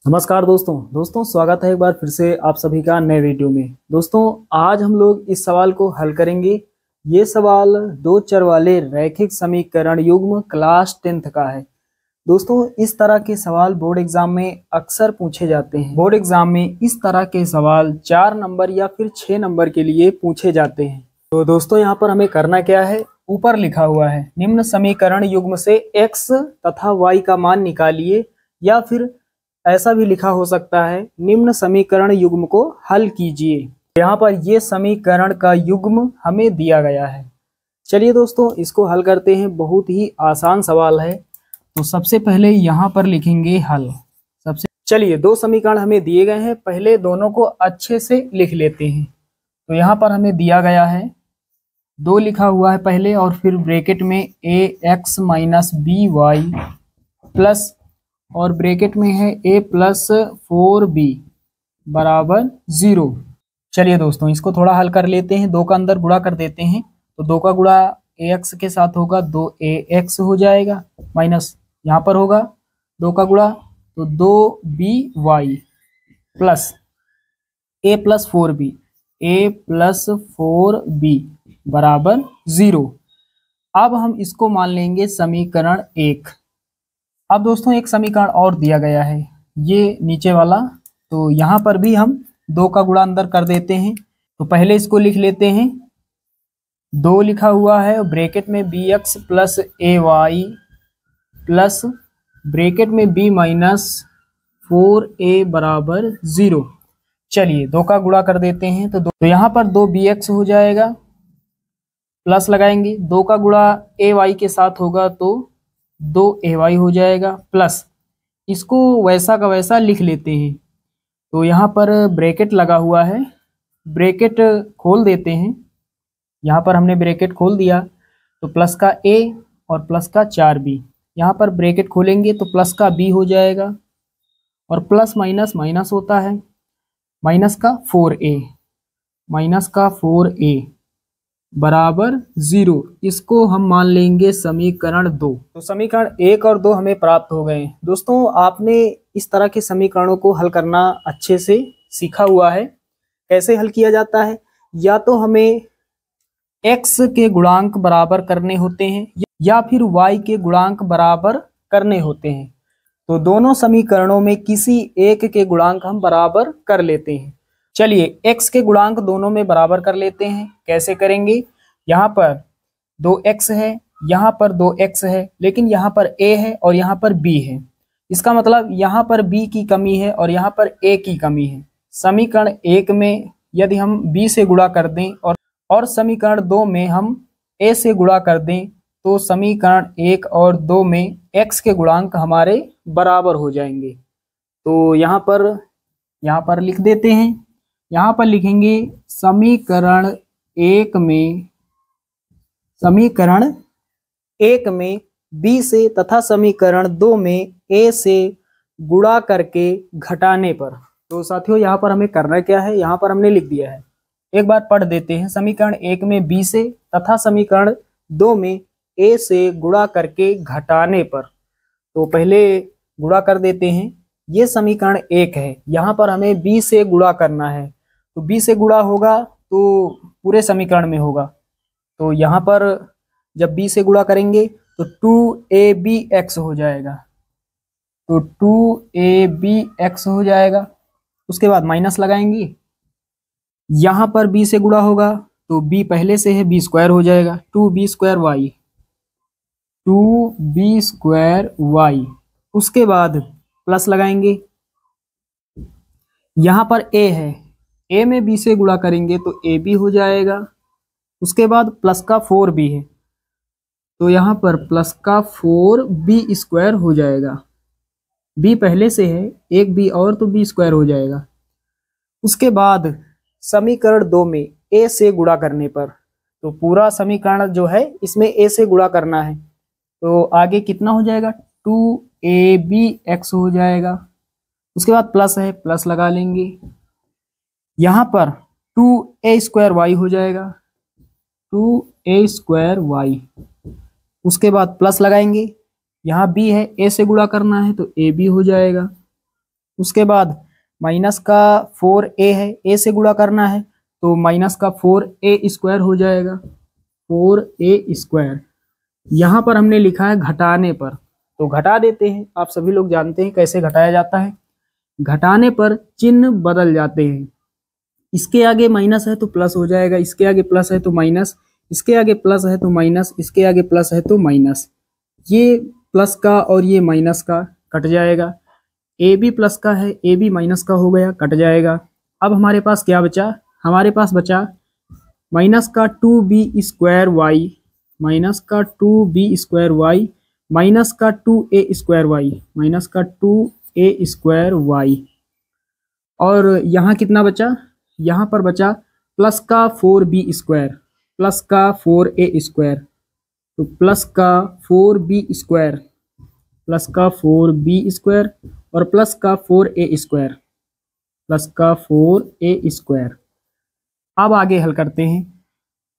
नमस्कार दोस्तों स्वागत है एक बार फिर से आप सभी का नए वीडियो में। दोस्तों आज हम लोग इस सवाल को हल करेंगे। ये सवाल दो चर वाले रैखिक समीकरण युग्म क्लास 10th का है। दोस्तों इस तरह के सवाल बोर्ड एग्जाम में अक्सर पूछे जाते हैं। बोर्ड एग्जाम में इस तरह के सवाल 4 नंबर या फिर 6 नंबर के लिए पूछे जाते हैं। तो दोस्तों यहाँ पर हमें करना क्या है, ऊपर लिखा हुआ है निम्न समीकरण युग्म से x तथा y का मान निकालिए, या फिर ऐसा भी लिखा हो सकता है निम्न समीकरण युग्म को हल कीजिए। यहाँ पर ये समीकरण का युग्म हमें दिया गया है। चलिए दोस्तों इसको हल करते हैं। बहुत ही आसान सवाल है। तो सबसे पहले यहाँ पर लिखेंगे हल। चलिए दो समीकरण हमें दिए गए हैं, पहले दोनों को अच्छे से लिख लेते हैं। तो यहाँ पर हमें दिया गया है 2 लिखा हुआ है पहले, और फिर ब्रैकेट में ax minus B Y plus, और ब्रैकेट में है a प्लस 4b बराबर 0। चलिए दोस्तों इसको थोड़ा हल कर लेते हैं। 2 का अंदर गुणा कर देते हैं, तो 2 का गुणा ax के साथ होगा 2ax हो जाएगा, माइनस यहाँ पर होगा 2 का गुणा तो 2by plus a plus 4b बराबर 0। अब हम इसको मान लेंगे समीकरण 1। अब दोस्तों एक समीकरण और दिया गया है, ये नीचे वाला। तो यहाँ पर भी हम 2 का गुणा अंदर कर देते हैं। तो पहले इसको लिख लेते हैं। 2 लिखा हुआ है ब्रैकेट में bx plus ay plus bracket में b माइनस 4a बराबर 0। चलिए 2 का गुणा कर देते हैं। तो यहाँ पर 2bx हो जाएगा, प्लस लगाएंगे 2 का गुणा ay के साथ होगा तो 2ay हो जाएगा, प्लस इसको वैसा का वैसा लिख लेते हैं। तो यहाँ पर ब्रैकेट लगा हुआ है, ब्रैकेट खोल देते हैं। यहाँ पर हमने ब्रैकेट खोल दिया तो प्लस का a और प्लस का 4b, यहाँ पर ब्रैकेट खोलेंगे तो प्लस का b हो जाएगा, और प्लस माइनस माइनस होता है, माइनस का 4a बराबर 0। इसको हम मान लेंगे समीकरण 2। तो समीकरण 1 और 2 हमें प्राप्त हो गए। दोस्तों आपने इस तरह के समीकरणों को हल करना अच्छे से सीखा हुआ है। कैसे हल किया जाता है, या तो हमें x के गुणांक बराबर करने होते हैं या फिर y के गुणांक बराबर करने होते हैं। तो दोनों समीकरणों में किसी एक के गुणांक हम बराबर कर लेते हैं। चलिए x के गुणांक दोनों में बराबर कर लेते हैं। कैसे करेंगे, यहाँ पर 2x है, यहाँ पर 2x है, लेकिन यहाँ पर a है और यहाँ पर b है। इसका मतलब यहाँ पर b की कमी है और यहाँ पर a की कमी है। समीकरण 1 में यदि हम b से गुणा कर दें और समीकरण 2 में हम a से गुणा कर दें, तो समीकरण 1 और 2 में x के गुणांक हमारे बराबर हो जाएंगे। तो यहाँ पर लिख देते हैं। यहाँ पर लिखेंगे समीकरण 1 में b से तथा समीकरण 2 में a से गुणा करके घटाने पर। तो साथियों यहाँ पर हमें करना क्या है, यहाँ पर हमने लिख दिया है, एक बार पढ़ देते हैं। समीकरण 1 में b से तथा समीकरण 2 में a से गुणा करके घटाने पर। तो पहले गुणा कर देते हैं। ये समीकरण 1 है, यहाँ पर हमें b से गुणा करना है। तो b से गुणा होगा तो पूरे समीकरण में होगा। तो यहाँ पर जब b से गुणा करेंगे तो 2abx हो जाएगा, तो 2abx हो जाएगा। उसके बाद माइनस लगाएंगे, यहाँ पर b से गुणा होगा तो b पहले से है, b स्क्वायर हो जाएगा, 2b स्क्वायर y। उसके बाद प्लस लगाएंगे, यहाँ पर a है, a में b से गुणा करेंगे तो ab हो जाएगा। उसके बाद प्लस का 4b है, तो यहाँ पर प्लस का 4b स्क्वायर हो जाएगा। b पहले से है, एक b और तो b स्क्वायर हो जाएगा। उसके बाद समीकरण 2 में a से गुणा करने पर, तो पूरा समीकरण जो है इसमें a से गुणा करना है। तो आगे कितना हो जाएगा, 2abx हो जाएगा। उसके बाद प्लस है, प्लस लगा लेंगे, यहाँ पर 2a स्क्वायर y हो जाएगा, 2a स्क्वायर y। उसके बाद प्लस लगाएंगे, यहाँ b है, a से गुणा करना है तो ab हो जाएगा। उसके बाद माइनस का 4a है, a से गुणा करना है तो माइनस का 4a स्क्वायर हो जाएगा, 4a स्क्वायर। यहाँ पर हमने लिखा है घटाने पर, तो घटा देते हैं। आप सभी लोग जानते हैं कैसे घटाया जाता है। घटाने पर चिन्ह बदल जाते हैं। इसके आगे माइनस है तो प्लस हो जाएगा, इसके आगे प्लस है तो माइनस, इसके आगे प्लस है तो माइनस, इसके आगे प्लस है तो माइनस। ये प्लस का और ये माइनस का कट जाएगा। ए बी प्लस का है, ए बी माइनस का हो गया, कट जाएगा। अब हमारे पास क्या बचा? हमारे पास बचा माइनस का 2b स्क्वायर वाई, माइनस का 2b स्क्वायर वाई, माइनस का 2a स्क्वायर वाई, माइनस का 2a स्क्वायर वाई। और यहाँ कितना बचा? यहाँ पर बचा प्लस का 4b स्क्वायर, प्लस का 4a स्क्वायर, तो प्लस का 4b स्क्वायर, प्लस का 4b स्क्वायर और प्लस का 4a स्क्वायर, प्लस का 4a स्क्वायर। अब आगे हल करते हैं।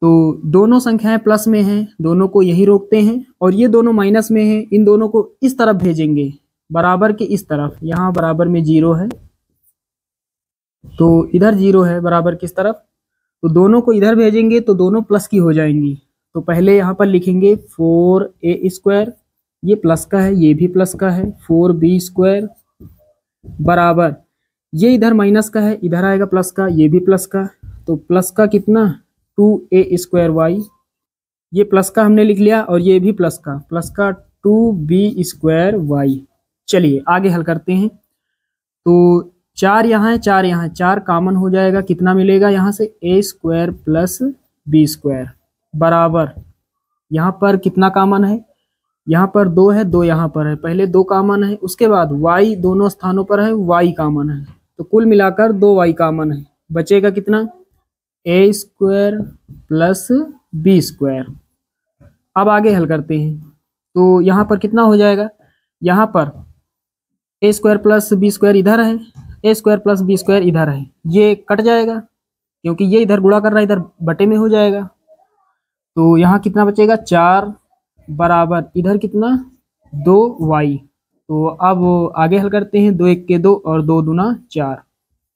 तो दोनों संख्याएं प्लस में हैं, दोनों को यही रोकते हैं, और ये दोनों माइनस में हैं, इन दोनों को इस तरफ भेजेंगे, बराबर के इस तरफ। यहाँ बराबर में 0 है तो इधर 0 है, बराबर किस तरफ, तो दोनों को इधर भेजेंगे तो दोनों प्लस की हो जाएंगी। तो पहले यहाँ पर लिखेंगे 4a स्क्वायर, ये प्लस का है, ये भी प्लस का है, 4b स्क्वायर बराबर, ये इधर माइनस का है, इधर आएगा प्लस का, ये भी प्लस का, तो प्लस का कितना 2a स्क्वायर वाई, ये प्लस का हमने लिख लिया, और ये भी प्लस का 2b स्क्वायर वाई। चलिए आगे हल करते हैं। तो 4 यहाँ है, 4 यहाँ है, 4 कॉमन हो जाएगा, कितना मिलेगा यहाँ से a square plus b square बराबर, यहाँ पर कितना कॉमन है, यहाँ पर 2 है, 2 यहाँ पर है, पहले 2 कॉमन है, उसके बाद y दोनों स्थानों पर है, y कॉमन है, तो कुल मिलाकर 2y कॉमन है, बचेगा कितना a square plus b square. अब आगे हल करते हैं। तो यहाँ पर कितना हो जाएगा, यहाँ पर a square plus b square इधर है, a square plus b square इधर है, ये कट जाएगा क्योंकि ये इधर गुणा कर रहा है, इधर बटे में हो जाएगा। तो यहाँ कितना बचेगा 4 बराबर, इधर कितना 2y। तो अब आगे हल करते हैं। 2 1 के 2 और 2 दूना 4,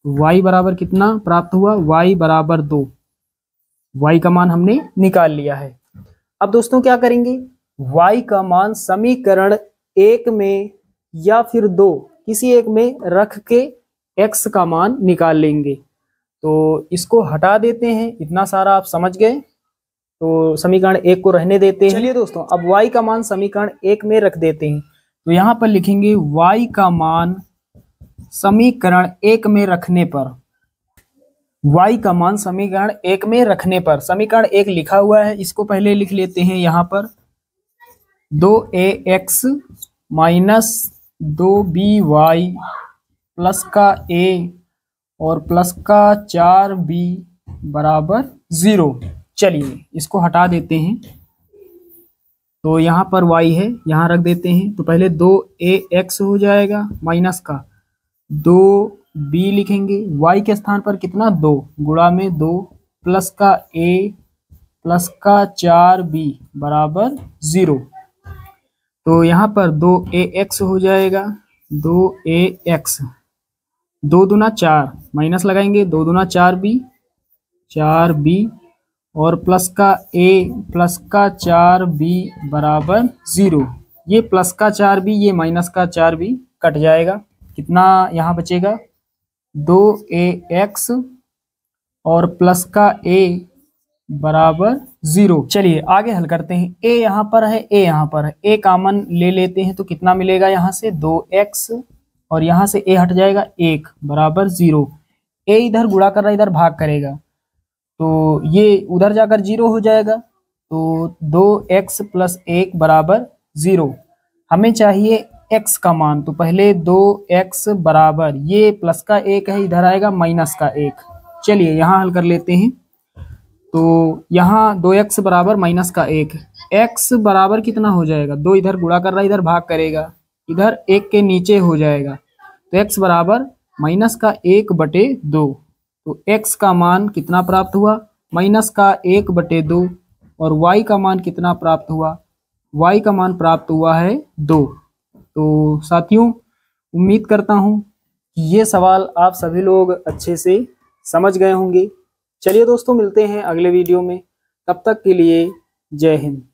y बराबर कितना प्राप्त हुआ, y बराबर 2, y का मान हमने निकाल लिया है। अब दोस्तों क्या करेंगे, y का मान समीकरण 1 में या फिर 2 किसी एक में रख के x का मान निकाल लेंगे। तो इसको हटा देते हैं, इतना सारा आप समझ गए, तो समीकरण 1 को रहने देते हैं। चलिए दोस्तों, अब y का मान समीकरण 1 में रख देते हैं। तो यहाँ पर लिखेंगे y का मान समीकरण 1 में रखने पर, y का मान समीकरण 1 में रखने पर, समीकरण 1 लिखा हुआ है, इसको पहले लिख लेते हैं। यहाँ पर 2ax माइनस 2by प्लस का a और प्लस का 4b बराबर 0। चलिए इसको हटा देते हैं। तो यहाँ पर y है, यहाँ रख देते हैं। तो पहले 2ax हो जाएगा माइनस का 2b लिखेंगे, y के स्थान पर कितना 2 गुणा में 2 प्लस का a प्लस का 4b बराबर 0। तो यहाँ पर 2ax हो जाएगा, 2ax, 2 दूना 4 माइनस लगाएंगे, 2 दूना 4b और प्लस का a प्लस का 4b बराबर 0। ये प्लस का 4b, ये माइनस का 4b कट जाएगा, कितना यहाँ बचेगा 2ax और प्लस का a बराबर 0। चलिए आगे हल करते हैं। a यहाँ पर है, a यहाँ पर है, a कॉमन ले लेते हैं तो कितना मिलेगा यहाँ से 2x और यहाँ से a हट जाएगा 1 बराबर 0। a इधर गुणा कर रहा है, इधर भाग करेगा, तो ये उधर जाकर 0 हो जाएगा। तो 2x प्लस 1 बराबर 0। हमें चाहिए x का मान, तो पहले 2x बराबर, ये प्लस का 1 है, इधर आएगा माइनस का 1। चलिए यहाँ हल कर लेते हैं। तो यहाँ 2x बराबर माइनस का 1, x बराबर कितना हो जाएगा, 2 इधर गुणा कर रहा है, इधर भाग करेगा, इधर 1 के नीचे हो जाएगा, तो x बराबर माइनस का 1 बटे 2। तो x का मान कितना प्राप्त हुआ, माइनस का 1 बटे 2, और y का मान कितना प्राप्त हुआ, y का मान प्राप्त हुआ है 2। तो साथियों, उम्मीद करता हूँ ये सवाल आप सभी लोग अच्छे से समझ गए होंगे। चलिए दोस्तों, मिलते हैं अगले वीडियो में। तब तक के लिए जय हिंद।